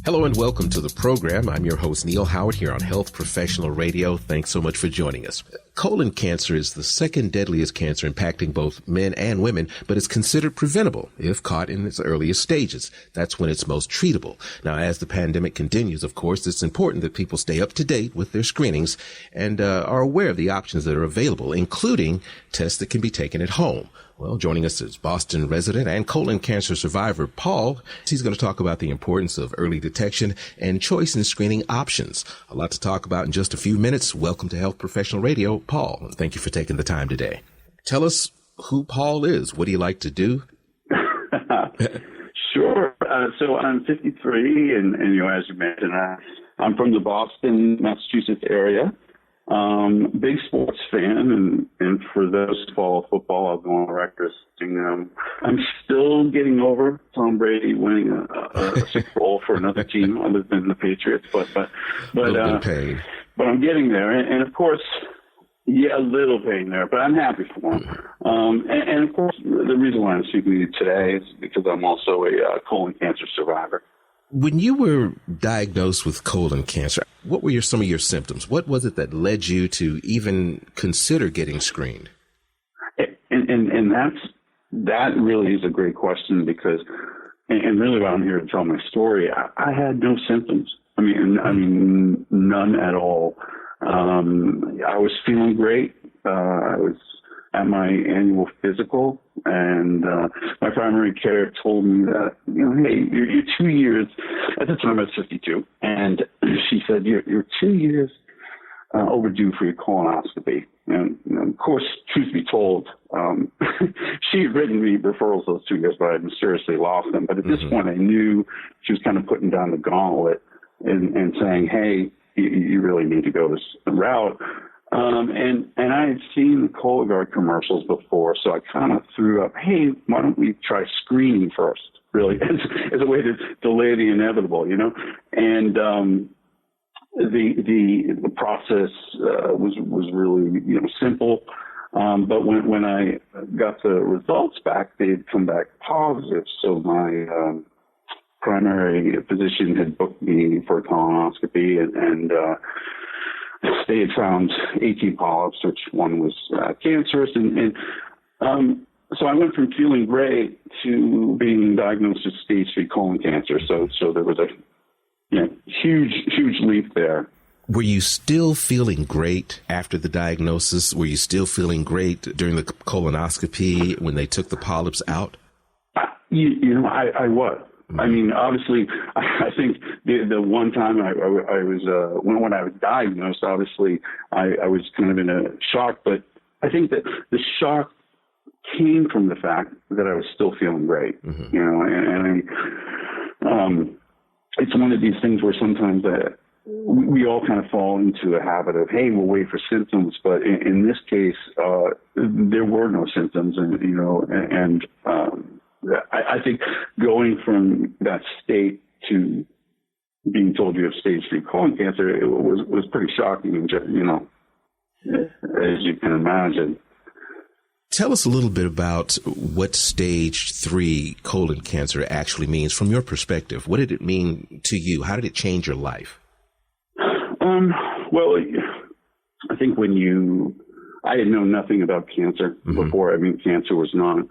Hello and welcome to the program. I'm your host, Neil Howard, here on Health Professional Radio. Thanks so much for joining us. Colon cancer is the second deadliest cancer impacting both men and women, but it's considered preventable if caught in its earliest stages. That's when it's most treatable. Now, as the pandemic continues, of course, it's important that people stay up to date with their screenings and are aware of the options that are available, including tests that can be taken at home. Well, joining us is Boston resident and colon cancer survivor Paul. He's going to talk about the importance of early detection and choice in screening options. A lot to talk about in just a few minutes. Welcome to Health Professional Radio, Paul. Thank you for taking the time today. Tell us who Paul is. What do you like to do? Sure. So I'm 53, and as you mentioned, I'm from the Boston, Massachusetts area. Big sports fan, and for those who follow football, I'll go on record saying I'm still getting over Tom Brady winning a Super Bowl for another team other than the Patriots, but I'm getting there, and of course, yeah, a little pain there, but I'm happy for him. And of course, the reason why I'm speaking to you today is because I'm also a colon cancer survivor. When you were diagnosed with colon cancer, what were some of your symptoms? What was it that led you to even consider getting screened? And that really is a great question because, and really why I'm here to tell my story, I had no symptoms. I mean, none at all. I was feeling great. I was at my annual physical, and my primary care told me that, hey, you're 2 years. At the time I was 52, and she said, you're 2 years overdue for your colonoscopy. And of course, truth be told, she had written me referrals those 2 years, but I had mysteriously lost them. But at this point, I knew she was kind of putting down the gauntlet and saying, hey, you really need to go this route. And I had seen the Cologuard commercials before, so I kind of threw up, hey, why don't we try screening first, really, as a way to delay the inevitable, And the process was really, simple. But when I got the results back, they had come back positive. So my primary physician had booked me for a colonoscopy, and they had found 18 polyps, which one was cancerous. And so I went from feeling great to being diagnosed with stage 3 colon cancer. So there was a huge leap there. Were you still feeling great after the diagnosis? Were you still feeling great during the colonoscopy when they took the polyps out? I was. I mean, obviously, I think the one time I was when I was diagnosed, obviously I was kind of in a shock, but I think that the shock came from the fact that I was still feeling great, and it's one of these things where sometimes we all kind of fall into a habit of, hey, we'll wait for symptoms, but in this case, there were no symptoms, and I think going from that state to being told you have stage 3 colon cancer, it was pretty shocking, as you can imagine. Tell us a little bit about what stage 3 colon cancer actually means from your perspective. What did it mean to you? How did it change your life? Well, I think I had known nothing about cancer before. I mean, cancer was not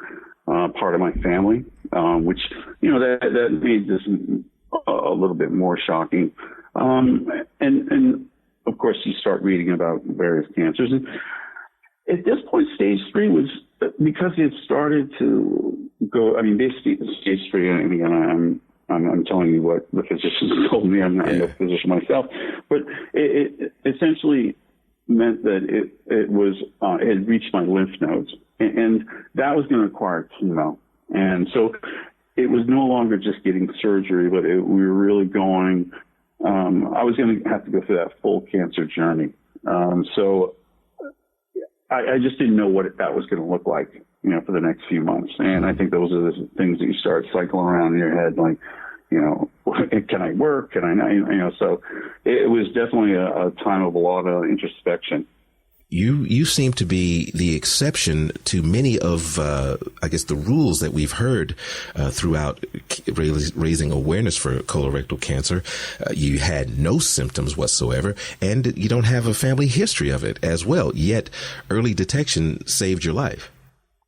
part of my family, which, that made this a little bit more shocking. And of course, you start reading about various cancers. And at this point, stage 3 was, because it started to go, I mean, basically stage 3, and again, I'm telling you what the physicians told me. I'm not a physician myself, but it essentially meant that it had reached my lymph nodes, and that was going to require chemo. And so it was no longer just getting surgery, but we were really going, I was going to have to go through that full cancer journey. So I just didn't know what that was going to look like, for the next few months. And I think those are the things that you start cycling around in your head, like, can I work? Can I not? So it was definitely a time of a lot of introspection. You seem to be the exception to many of, I guess, the rules that we've heard throughout raising awareness for colorectal cancer. You had no symptoms whatsoever, and you don't have a family history of it as well. Yet, early detection saved your life.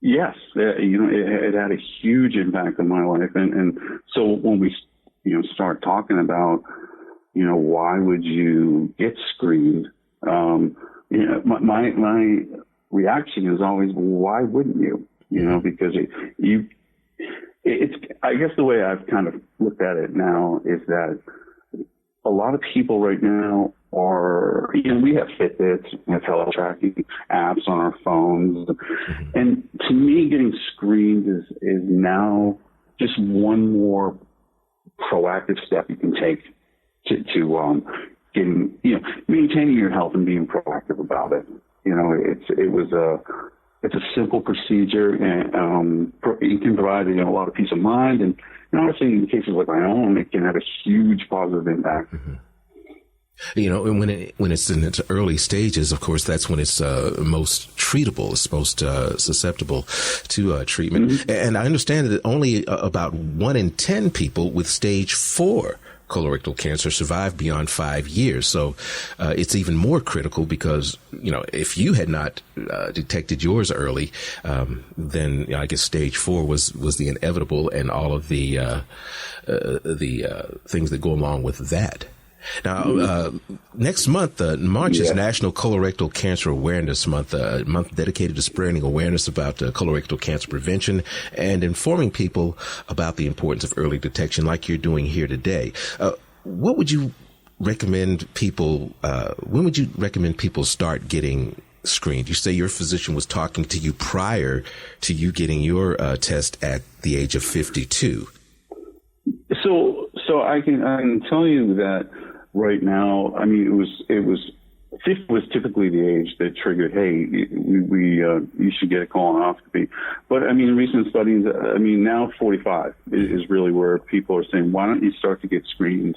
Yes, it had a huge impact on my life, and so when we, start talking about, why would you get screened? My reaction is always, why wouldn't you? Because it's I guess the way I've kind of looked at it now is that a lot of people right now are, we have Fitbits, we have health tracking apps on our phones. And to me, getting screened is now just one more proactive step you can take to getting, maintaining your health and being proactive about it. It's a simple procedure, and it can provide a lot of peace of mind. And honestly, in cases like my own, it can have a huge positive impact. Mm-hmm. And when it's in its early stages, of course, that's when it's most treatable, it's most susceptible to treatment. Mm-hmm. And I understand that only about 1 in 10 people with stage 4 colorectal cancer survive beyond 5 years. So it's even more critical because, if you had not detected yours early, then I guess stage 4 was the inevitable, and all of the things that go along with that. Now, next month, March is National Colorectal Cancer Awareness Month, a month dedicated to spreading awareness about colorectal cancer prevention and informing people about the importance of early detection like you're doing here today. What would you recommend people, when would you recommend people start getting screened? You say your physician was talking to you prior to you getting your test at the age of 52. So I can tell you that right now, it was 50 was typically the age that triggered, hey, you should get a colonoscopy. But recent studies, now 45 is really where people are saying, why don't you start to get screened?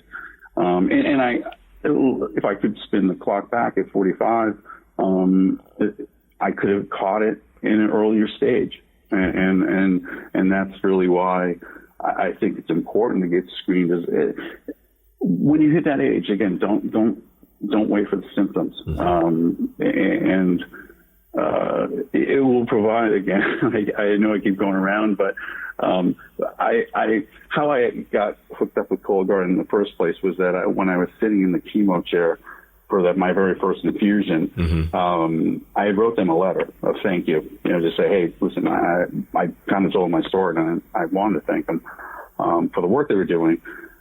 If I could spin the clock back at 45, I could have caught it in an earlier stage, and that's really why I think it's important to get screened. When you hit that age, again, don't wait for the symptoms. Mm-hmm. It will provide, again, I know I keep going around, but how I got hooked up with Cologuard in the first place was that when I was sitting in the chemo chair for my very first infusion, mm-hmm. I wrote them a letter of thank you, to say, hey, listen, I kind of told my story, and I wanted to thank them for the work they were doing.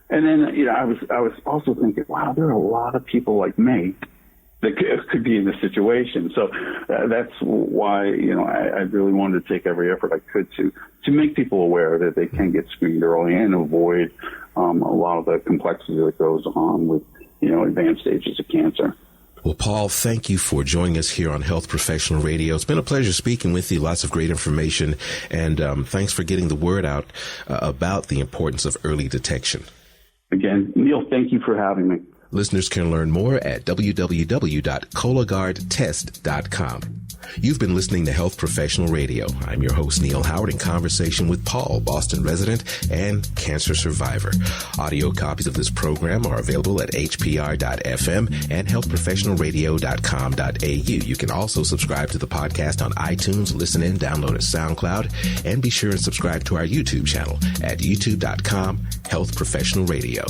And then, I was also thinking, wow, there are a lot of people like me that could be in this situation. So that's why, I really wanted to take every effort I could to make people aware that they can get screened early and avoid a lot of the complexity that goes on with, advanced stages of cancer. Well, Paul, thank you for joining us here on Health Professional Radio. It's been a pleasure speaking with you. Lots of great information. And thanks for getting the word out about the importance of early detection. Again, Neil, thank you for having me. Listeners can learn more at www.cologuardtest.com. You've been listening to Health Professional Radio. I'm your host, Neil Howard, in conversation with Paul, Boston resident and cancer survivor. Audio copies of this program are available at hpr.fm and healthprofessionalradio.com.au. You can also subscribe to the podcast on iTunes, listen in, download at SoundCloud, and be sure and subscribe to our YouTube channel at youtube.com/Health Professional Radio.